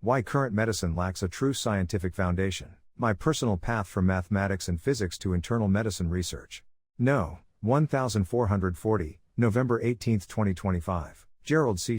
Why current medicine lacks a true scientific foundation. My personal path from mathematics and physics to internal medicine research. No.1440, November 18, 2025. Gerald C.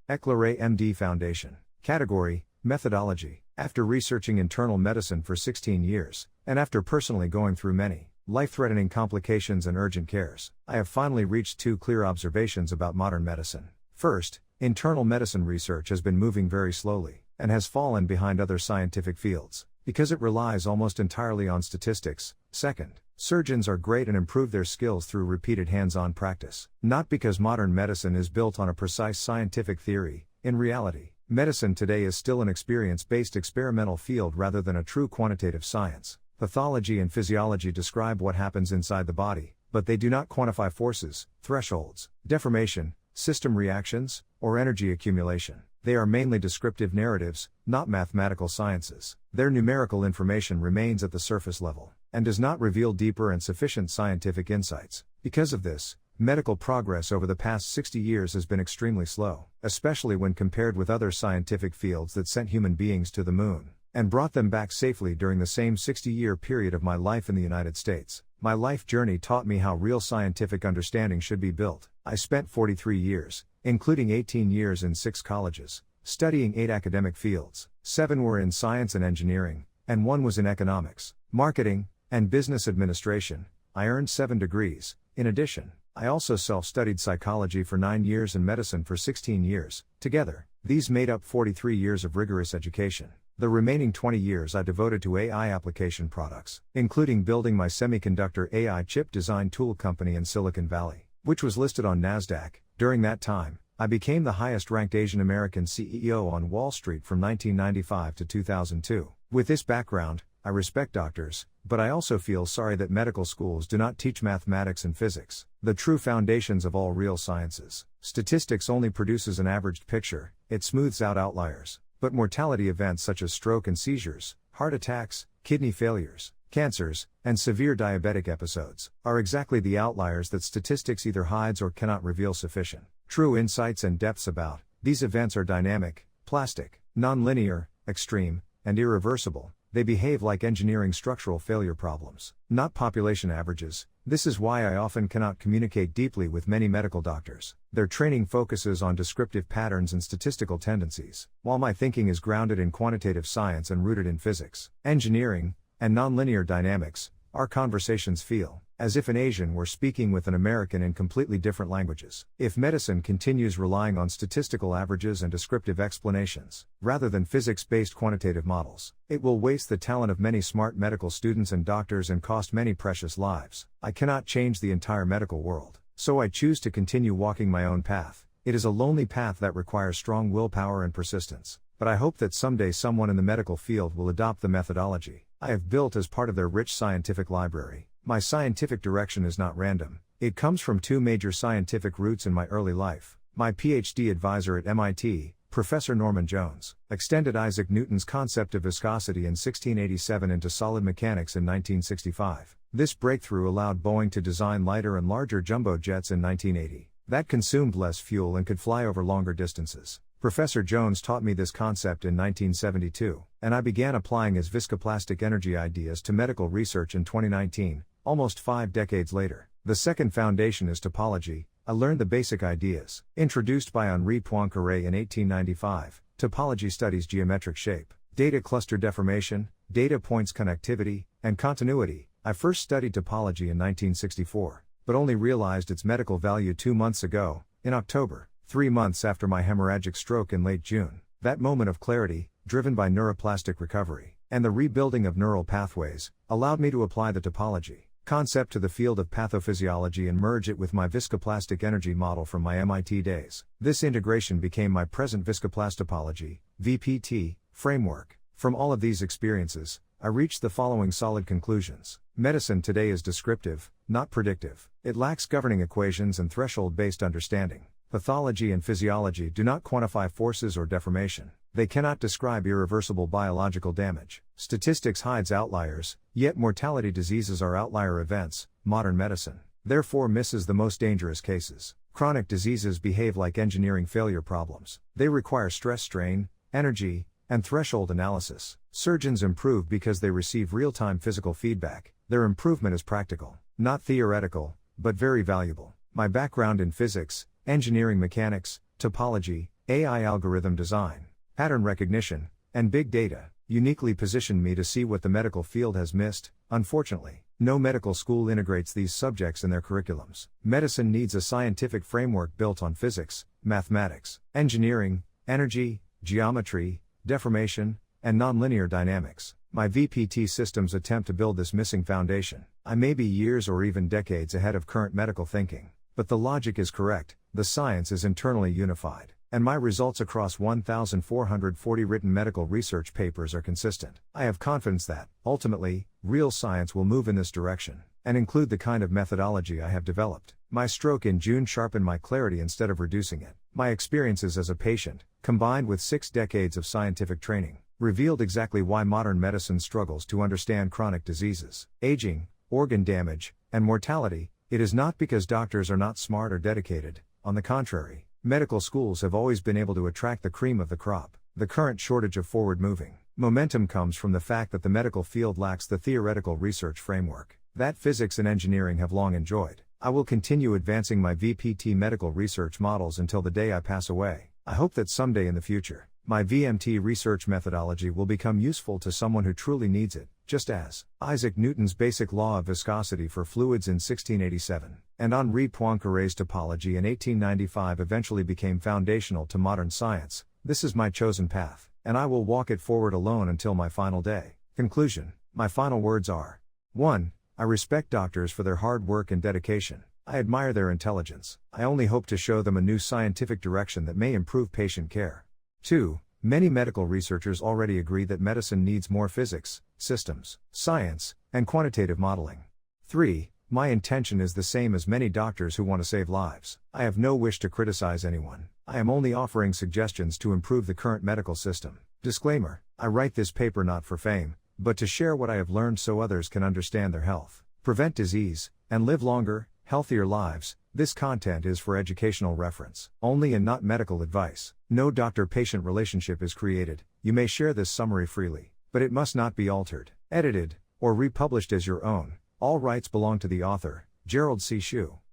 EclaireMD Foundation. Category: Methodology. After researching internal medicine for 16 years, and after personally going through many life-threatening complications and urgent cares, I have finally reached two clear observations about modern medicine. First, internal medicine research has been moving very slowly, and has fallen behind other scientific fields, because it relies almost entirely on statistics. Second, surgeons are great and improve their skills through repeated hands-on practice, not because modern medicine is built on a precise scientific theory. In reality, medicine today is still an experience-based experimental field rather than a true quantitative science. Pathology and physiology describe what happens inside the body, but they do not quantify forces, thresholds, deformation, system reactions, or energy accumulation. They are mainly descriptive narratives, not mathematical sciences. Their numerical information remains at the surface level, and does not reveal deeper and sufficient scientific insights. Because of this, medical progress over the past 60 years has been extremely slow, especially when compared with other scientific fields that sent human beings to the moon, and brought them back safely during the same 60-year period of my life in the United States. My life journey taught me how real scientific understanding should be built. I spent 43 years, including 18 years in 6 colleges, studying 8 academic fields. 7 were in science and engineering, and 1 was in economics, marketing, and business administration. I earned 7 degrees. In addition, I also self-studied psychology for 9 years and medicine for 16 years. Together, these made up 43 years of rigorous education. The remaining 20 years I devoted to AI application products, including building my semiconductor AI chip design tool company in Silicon Valley, which was listed on NASDAQ. During that time, I became the highest-ranked Asian American CEO on Wall Street from 1995 to 2002. With this background, I respect doctors, but I also feel sorry that medical schools do not teach mathematics and physics, the true foundations of all real sciences. Statistics only produces an averaged picture, it smooths out outliers. But mortality events such as stroke and seizures, heart attacks, kidney failures, cancers, and severe diabetic episodes are exactly the outliers that statistics either hides or cannot reveal sufficient true insights and depths about. These events are dynamic, plastic, non-linear, extreme, and irreversible. They behave like engineering structural failure problems, not population averages. This is why I often cannot communicate deeply with many medical doctors. Their training focuses on descriptive patterns and statistical tendencies, while my thinking is grounded in quantitative science and rooted in physics, engineering, and nonlinear dynamics. Our conversations feel as if an Asian were speaking with an American in completely different languages. If medicine continues relying on statistical averages and descriptive explanations, rather than physics-based quantitative models, it will waste the talent of many smart medical students and doctors and cost many precious lives. I cannot change the entire medical world, so I choose to continue walking my own path. It is a lonely path that requires strong willpower and persistence, but I hope that someday someone in the medical field will adopt the methodology I have built as part of their rich scientific library. My scientific direction is not random. It comes from 2 major scientific roots in my early life. My PhD advisor at MIT, Professor Norman Jones, extended Isaac Newton's concept of viscosity in 1687 into solid mechanics in 1965. This breakthrough allowed Boeing to design lighter and larger jumbo jets in 1980 that consumed less fuel and could fly over longer distances. Professor Jones taught me this concept in 1972, and I began applying his viscoplastic energy ideas to medical research in 2019, almost 5 decades later. The second foundation is topology. I learned the basic ideas, introduced by Henri Poincaré in 1895. Topology studies geometric shape, data cluster deformation, data points connectivity, and continuity. I first studied topology in 1964, but only realized its medical value 2 months ago, in October. 3 months after my hemorrhagic stroke in late June. That moment of clarity, driven by neuroplastic recovery, and the rebuilding of neural pathways, allowed me to apply the topology concept to the field of pathophysiology and merge it with my viscoplastic energy model from my MIT days. This integration became my present viscoplastopology, VPT, framework. From all of these experiences, I reached the following solid conclusions. Medicine today is descriptive, not predictive. It lacks governing equations and threshold-based understanding. Pathology and physiology do not quantify forces or deformation. They cannot describe irreversible biological damage. Statistics hides outliers, yet mortality diseases are outlier events. Modern medicine, therefore, misses the most dangerous cases. Chronic diseases behave like engineering failure problems. They require stress strain, energy, and threshold analysis. Surgeons improve because they receive real-time physical feedback. Their improvement is practical, not theoretical, but very valuable. My background in physics, engineering mechanics, topology, AI algorithm design, pattern recognition, and big data uniquely positioned me to see what the medical field has missed. Unfortunately, no medical school integrates these subjects in their curriculums. Medicine needs a scientific framework built on physics, mathematics, engineering, energy, geometry, deformation, and nonlinear dynamics. My VPT systems attempt to build this missing foundation. I may be years or even decades ahead of current medical thinking, but the logic is correct, the science is internally unified, and my results across 1,440 written medical research papers are consistent. I have confidence that, ultimately, real science will move in this direction, and include the kind of methodology I have developed. My stroke in June sharpened my clarity instead of reducing it. My experiences as a patient, combined with 6 decades of scientific training, revealed exactly why modern medicine struggles to understand chronic diseases, aging, organ damage, and mortality. It is not because doctors are not smart or dedicated. On the contrary, medical schools have always been able to attract the cream of the crop. The current shortage of forward-moving momentum comes from the fact that the medical field lacks the theoretical research framework that physics and engineering have long enjoyed. I will continue advancing my VPT medical research models until the day I pass away. I hope that someday in the future, my VMT research methodology will become useful to someone who truly needs it, just as Isaac Newton's basic law of viscosity for fluids in 1687, and Henri Poincaré's topology in 1895 eventually became foundational to modern science. This is my chosen path, and I will walk it forward alone until my final day. Conclusion. My final words are: 1. I respect doctors for their hard work and dedication. I admire their intelligence. I only hope to show them a new scientific direction that may improve patient care. 2. Many medical researchers already agree that medicine needs more physics, systems, science, and quantitative modeling. 3. My intention is the same as many doctors who want to save lives. I have no wish to criticize anyone. I am only offering suggestions to improve the current medical system. Disclaimer: I write this paper not for fame, but to share what I have learned so others can understand their health, prevent disease, and live longer, healthier lives. This content is for educational reference only and not medical advice. No doctor-patient relationship is created. You may share this summary freely, but it must not be altered, edited, or republished as your own. All rights belong to the author, Gerald C.